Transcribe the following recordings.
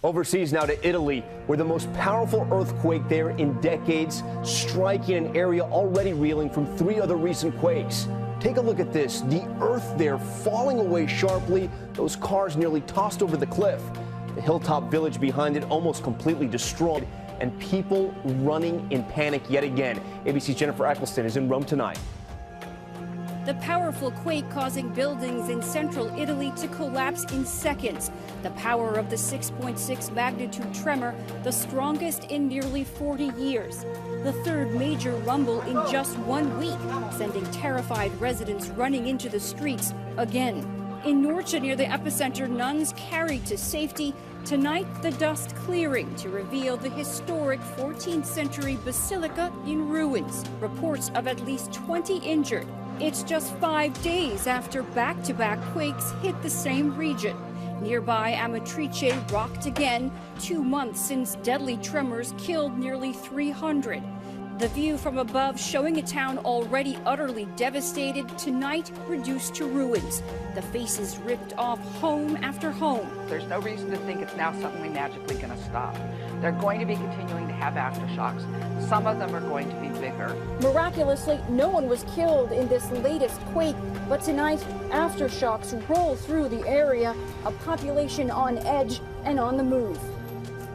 Overseas now to Italy, where the most powerful earthquake there in decades, striking an area already reeling from 3 other recent quakes. Take a look at this. The earth there falling away sharply, those cars nearly tossed over the cliff. The hilltop village behind it almost completely destroyed, and people running in panic yet again. ABC's Jennifer Eccleston is in Rome tonight. The powerful quake causing buildings in central Italy to collapse in seconds. The power of the 6.6 magnitude tremor, the strongest in nearly 40 years. The 3rd major rumble in just 1 week, sending terrified residents running into the streets again. In Norcia, near the epicenter, nuns carried to safety. Tonight, the dust clearing to reveal the historic 14th century basilica in ruins. Reports of at least 20 injured. It's just 5 days after back-to-back quakes hit the same region. Nearby Amatrice rocked again, 2 months since deadly tremors killed nearly 300. The view from above showing a town already utterly devastated, tonight reduced to ruins. The faces ripped off home after home. There's no reason to think it's now suddenly magically going to stop. They're going to be continuing to have aftershocks. Some of them are going to be bigger. Miraculously, no one was killed in this latest quake, but tonight, aftershocks roll through the area, a population on edge and on the move.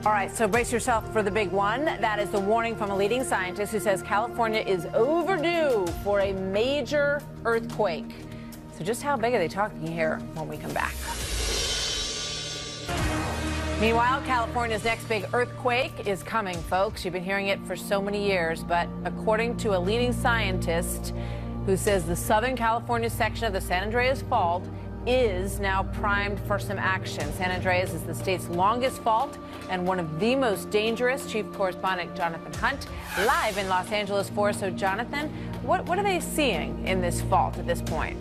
All right, so brace yourself for the big one. That is the warning from a leading scientist who says California is overdue for a major earthquake. So just how big are they talking here when we come back? Meanwhile, California's next big earthquake is coming, folks. You've been hearing it for so many years, but according to a leading scientist who says the Southern California section of the San Andreas Fault is now primed for some action. San Andreas is the state's longest fault and one of the most dangerous. Chief Correspondent Jonathan Hunt live in Los Angeles for us. So, Jonathan, what are they seeing in this fault at this point?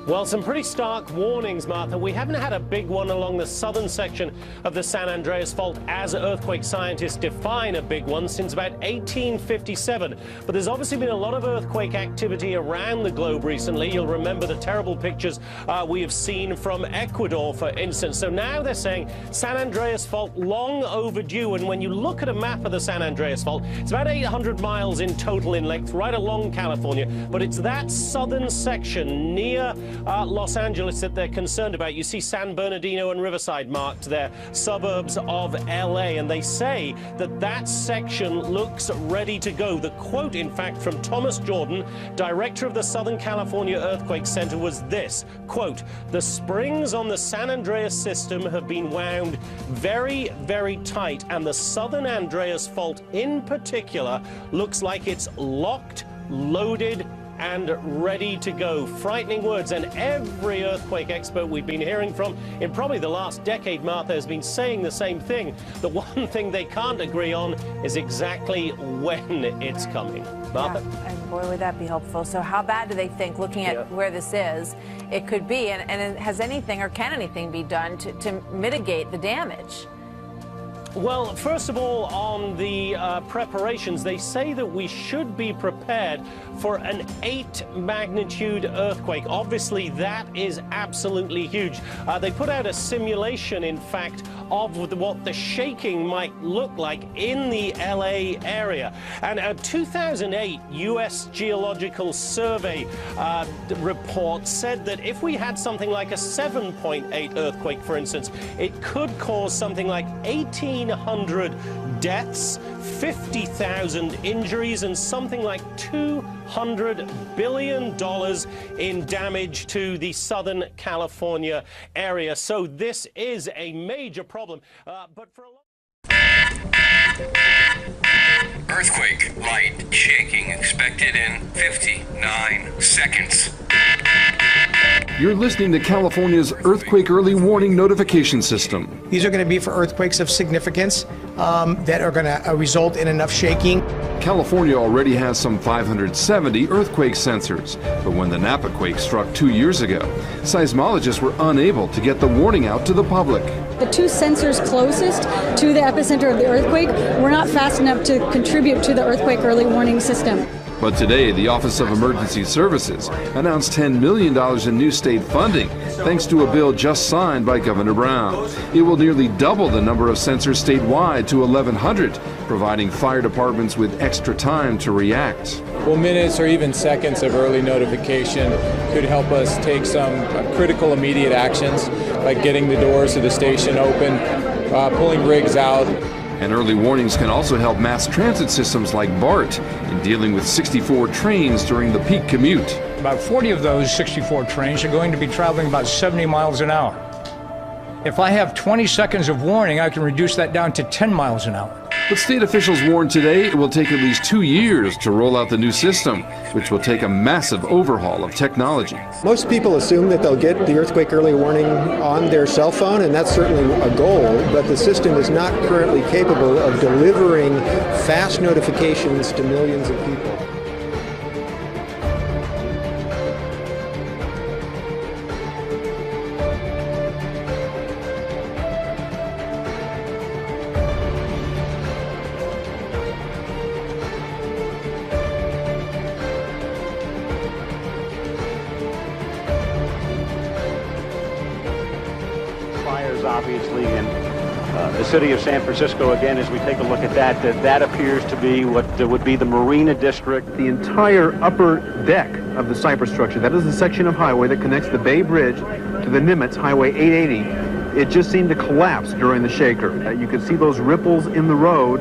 Well, some pretty stark warnings, Martha. We haven't had a big one along the southern section of the San Andreas Fault as earthquake scientists define a big one since about 1857. But there's obviously been a lot of earthquake activity around the globe recently. You'll remember the terrible pictures we have seen from Ecuador, for instance. So now they're saying San Andreas Fault long overdue. And when you look at a map of the San Andreas Fault, it's about 800 miles in total in length, right along California. But it's that southern section near Los Angeles that they're concerned about. You see San Bernardino and Riverside marked there, suburbs of LA, and they say that that section looks ready to go. The quote, in fact, from Thomas Jordan, director of the Southern California Earthquake Center, was this, quote, "The springs on the San Andreas system have been wound very, very tight, and the Southern Andreas Fault in particular looks like it's locked, loaded, and ready to go." Frightening words, and every earthquake expert we've been hearing from in probably the last decade, Martha, has been saying the same thing. The one thing they can't agree on is exactly when it's coming. Martha? Yeah, and boy, would that be helpful. So how bad do they think, looking at where this is, it could be? And has anything, or can anything be done to mitigate the damage? Well, first of all, on the preparations, they say that we should be prepared for an 8 magnitude earthquake. Obviously, that is absolutely huge. They put out a simulation, in fact, of what the shaking might look like in the LA area. And a 2008 U.S. Geological Survey report said that if we had something like a 7.8 earthquake, for instance, it could cause something like 1,800 deaths, 50,000 injuries, and something like $200 billion in damage to the Southern California area. So this is a major problem. But for a lot... Earthquake, light shaking expected in 59 seconds. You're listening to California's Earthquake Early Warning Notification System. These are going to be for earthquakes of significance that are going to result in enough shaking. California already has some 570 earthquake sensors, but when the Napa quake struck 2 years ago, seismologists were unable to get the warning out to the public. The 2 sensors closest to the epicenter of the earthquake were not fast enough to contribute to the earthquake early warning system. But today, the Office of Emergency Services announced $10 million in new state funding thanks to a bill just signed by Governor Brown. It will nearly double the number of sensors statewide to 1,100, providing fire departments with extra time to react. Well, minutes or even seconds of early notification could help us take some critical immediate actions, like getting the doors of the station open, pulling rigs out. And early warnings can also help mass transit systems like BART in dealing with 64 trains during the peak commute. About 40 of those 64 trains are going to be traveling about 70 miles an hour. If I have 20 seconds of warning, I can reduce that down to 10 miles an hour. But state officials warn today it will take at least 2 years to roll out the new system, which will take a massive overhaul of technology. Most people assume that they'll get the earthquake early warning on their cell phone, and that's certainly a goal, but the system is not currently capable of delivering fast notifications to millions of people. Obviously in the city of San Francisco, again, as we take a look at that, that appears to be what would be the Marina District. The entire upper deck of the Cypress structure, that is the section of highway that connects the Bay Bridge to the Nimitz, Highway 880, it just seemed to collapse during the shaker. You could see those ripples in the road.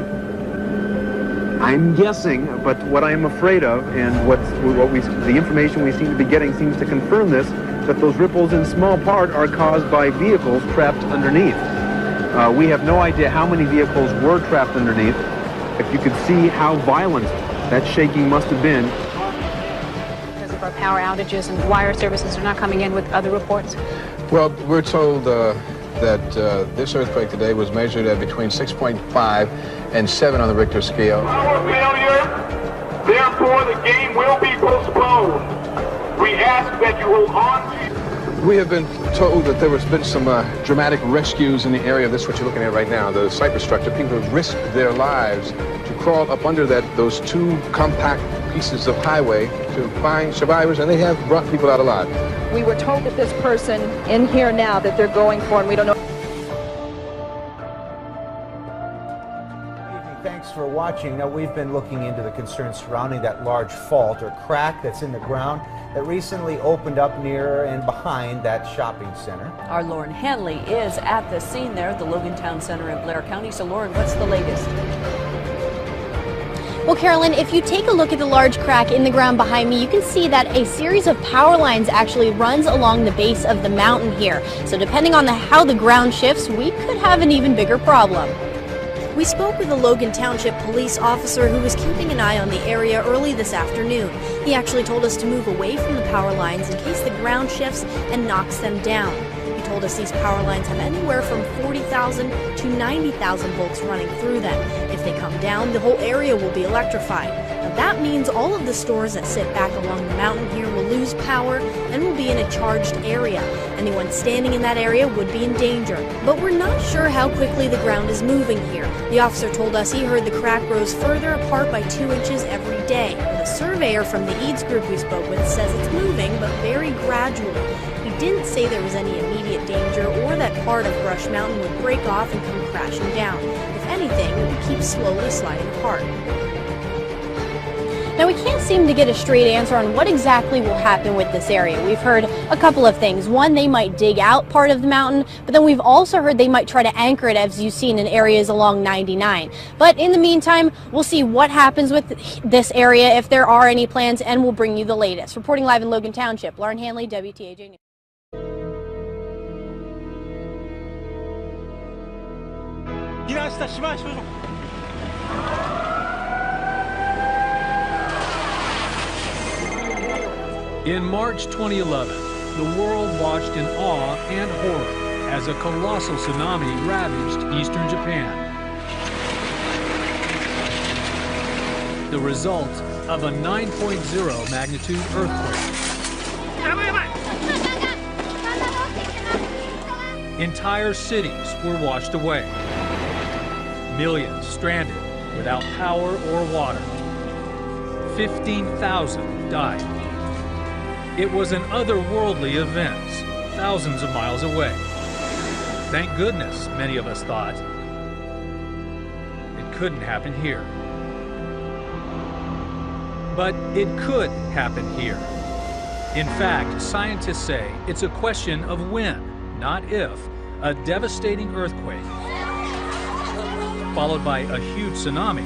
I'm guessing, but what I'm afraid of, and the information we seem to be getting seems to confirm this, that those ripples in small part are caused by vehicles trapped underneath. We have no idea how many vehicles were trapped underneath. If you could see how violent that shaking must have been. Because of our power outages and wire services are not coming in with other reports? Well, we're told that this earthquake today was measured at between 6.5 and 7 on the Richter scale. Power failure, therefore the game will be postponed. We ask that you hold on to... We have been told that there has been some dramatic rescues in the area of this, what you're looking at right now, the Cypress structure. People have risked their lives to crawl up under those two compact pieces of highway to find survivors, and they have brought people out alive. We were told that this person in here now that they're going for, and we don't know. Thanks for watching. Now, we've been looking into the concerns surrounding that large fault or crack that's in the ground that recently opened up near and behind that shopping center. Our Lauren Hanley is at the scene there at the Logan Town Center in Blair County. So, Lauren, what's the latest? Well, Carolyn, if you take a look at the large crack in the ground behind me, you can see that a series of power lines actually runs along the base of the mountain here. So depending on how the ground shifts, we could have an even bigger problem. We spoke with a Logan Township police officer who was keeping an eye on the area early this afternoon. He actually told us to move away from the power lines in case the ground shifts and knocks them down. He told us these power lines have anywhere from 40,000 to 90,000 volts running through them. If they come down, the whole area will be electrified. Now that means all of the stores that sit back along the mountain here will lose power and will be in a charged area. Anyone standing in that area would be in danger. But we're not sure how quickly the ground is moving here. The officer told us he heard the crack grows further apart by 2 inches every day. The surveyor from the EADS group we spoke with says it's moving, but very gradually. He didn't say there was any immediate danger or that part of Brush Mountain would break off and come crashing down. If anything, it would keep slowly sliding apart. Now, we can't seem to get a straight answer on what exactly will happen with this area. We've heard a couple of things. One, they might dig out part of the mountain, but then we've also heard they might try to anchor it, as you've seen in areas along 99. But in the meantime, we'll see what happens with this area, if there are any plans, and we'll bring you the latest. Reporting live in Logan Township, Lauren Hanley, WTAJ News. In March 2011, the world watched in awe and horror as a colossal tsunami ravaged eastern Japan. The result of a 9.0 magnitude earthquake. Entire cities were washed away. Millions stranded without power or water. 15,000 died. It was an otherworldly event, thousands of miles away. Thank goodness, many of us thought, it couldn't happen here. But it could happen here. In fact, scientists say it's a question of when, not if, a devastating earthquake, followed by a huge tsunami,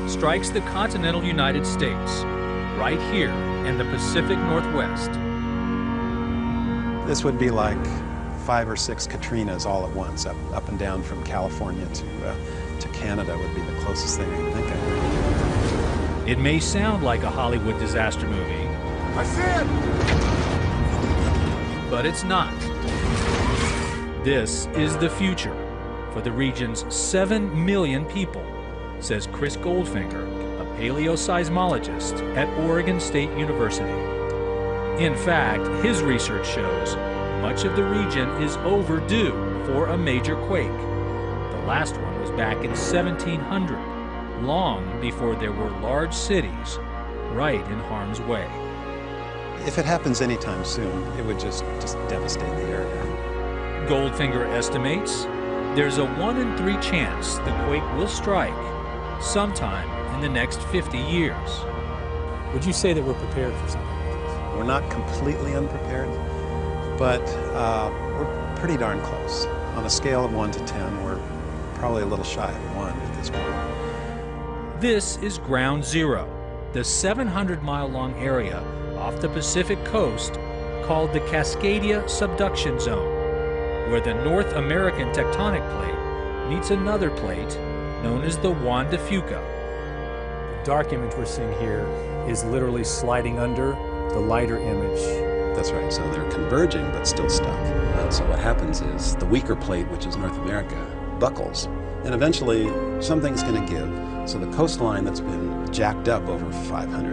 strikes the continental United States, right here in the Pacific Northwest. This would be like 5 or 6 Katrinas all at once, up and down from California to Canada would be the closest thing I can think of. It may sound like a Hollywood disaster movie. I see it! But it's not. This is the future for the region's 7 million people, says Chris Goldfinger, a paleoseismologist at Oregon State University. In fact, his research shows much of the region is overdue for a major quake. The last one was back in 1700, long before there were large cities right in harm's way. If it happens anytime soon, it would just devastate the area. Goldfinger estimates there's a 1 in 3 chance the quake will strike sometime in the next 50 years. Would you say that we're prepared for something like this? We're not completely unprepared, but we're pretty darn close. On a scale of 1 to 10, we're probably a little shy of 1 at this point. This is Ground Zero, the 700-mile-long area off the Pacific coast called the Cascadia Subduction Zone, where the North American tectonic plate meets another plate known as the Juan de Fuca. The dark image we're seeing here is literally sliding under the lighter image. That's right, so they're converging but still stuck. And so what happens is the weaker plate, which is North America, buckles, and eventually something's going to give. So the coastline that's been jacked up over 500